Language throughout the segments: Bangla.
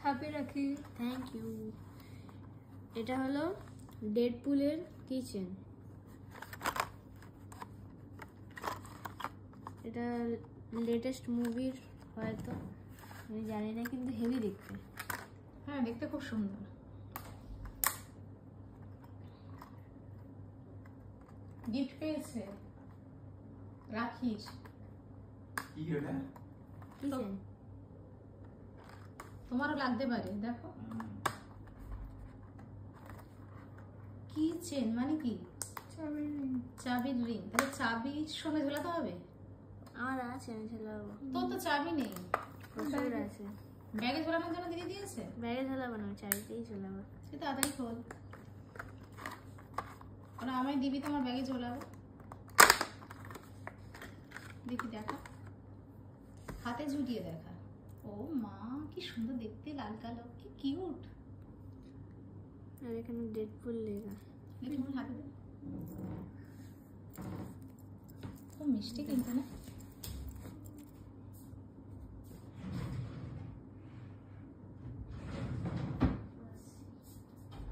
হ্যাপি রাখি। Thank you. এটা হলো ডেডপুলের কিচেন। এটা লেটেস্ট মুভির হয়তো, আমি জানি না, কিন্তু হেভি দেখতে। হ্যাঁ দেখতে খুব সুন্দর। গিফট পেয়েছে রাখিস। কি এটা? কিচেন তোমারও লাগতে পারে, দেখো। কি চেন মানে কি? চাবির রিং। চাবির রিং, তাহলে চাবির সঙ্গে ঝোলাতে হবে? আমার আছে, আমি ঝোলাবো। তোর তো চাবি নেই। প্রচুর আছে। ব্যাগে ঝোলানোর জন্য দিদি দিয়েছে? ব্যাগে ঝোলাবো না, চাবিতেই ঝোলাবো। সে তাড়াতাড়ি খোল। ওরা আমায় দিবি, তোমার ব্যাগে ঝোলাবো। দেখি দেখা, হাতে ঝুলিয়ে দেখা। ও মা, কি সুন্দর দেখতে, লাল কালো, কি কিউট। আর এখানে ডেডপুল লেখা। দেখি আমার হাতে দে। খুব মিষ্টি কিন্তু না?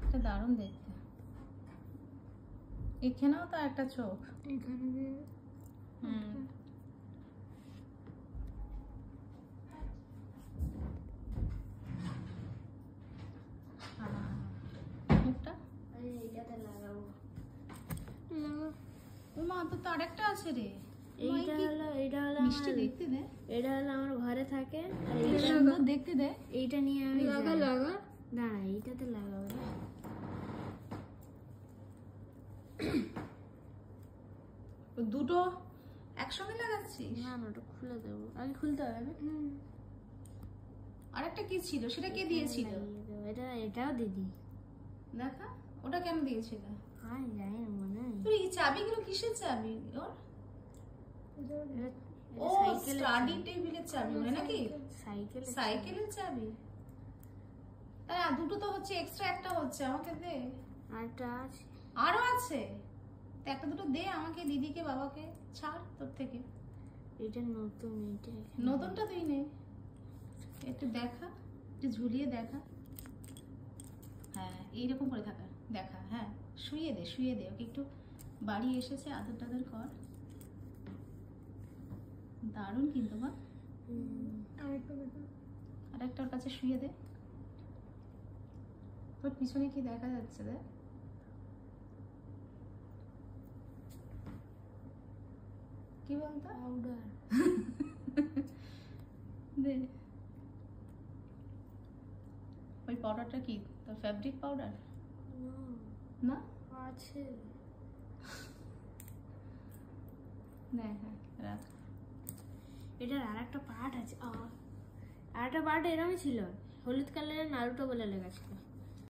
এটা দারুণ দেখতে। এখানেও তো একটা চোখ। এখানে মুখটা এইটাতে লাগাবো। ও মা, তো আরেকটা আছে রে। এইটা হলো মিষ্টি দেখতে দে। এটা হলো আমার ঘরে থাকে। আর কি এইটা সুন্দর দেখতে দে। এইটা নিয়ে আমি লাগা। না, এইটাতে লাগাবো। দুটো একসঙ্গে লাগাচ্ছিস? না না, ওটা খুলে দেবো, আগে খুলতে হবে না? আরেকটা কি ছিল, সেটা কে দিয়েছিল? এটাও দিদি। দেখা, ওটা কেন দিয়েছিল? আমি জানি না, মনে হয়। তোর এই চাবিগুলো কিসের চাবি ওর? ও স্টাডি টেবিলের চাবি মানে নাকি? সাইকেলের চাবি। তাহলে দুটো তো হচ্ছে, এক্সট্রা একটা হচ্ছে, আমাকে দে। আরেকটা আছে। আরো আছে? তো একটা দুটো দে আমাকে, দিদিকে, বাবাকে। ছাড় তোর থেকে। এটা নতুন, এটা নতুনটা তুই নে, একটু দেখা, একটু ঝুলিয়ে দেখা। হ্যাঁ এইরকম করে থাকা দেখা। হ্যাঁ শুয়ে দে, শুয়ে দে ওকে একটু। বাড়ি এসেছে, আদর টাদর কর। দারুণ কিন্তু মা। আরেকটা ওর কাছে শুয়ে দে। তোর পিছনে কি দেখা যাচ্ছে দেখ। কি বলতো? পাউডার। দে। ওই পাউডারটা কি তোর ফ্যাব্রিক পাউডার? না আছে। না, হ্যাঁ রাখ। এটার আরেকটা পার্ট আছে। আরেকটা পার্ট এরকমই ছিল, হলুদ কালারের নারুটো বলে লেখা ছিল।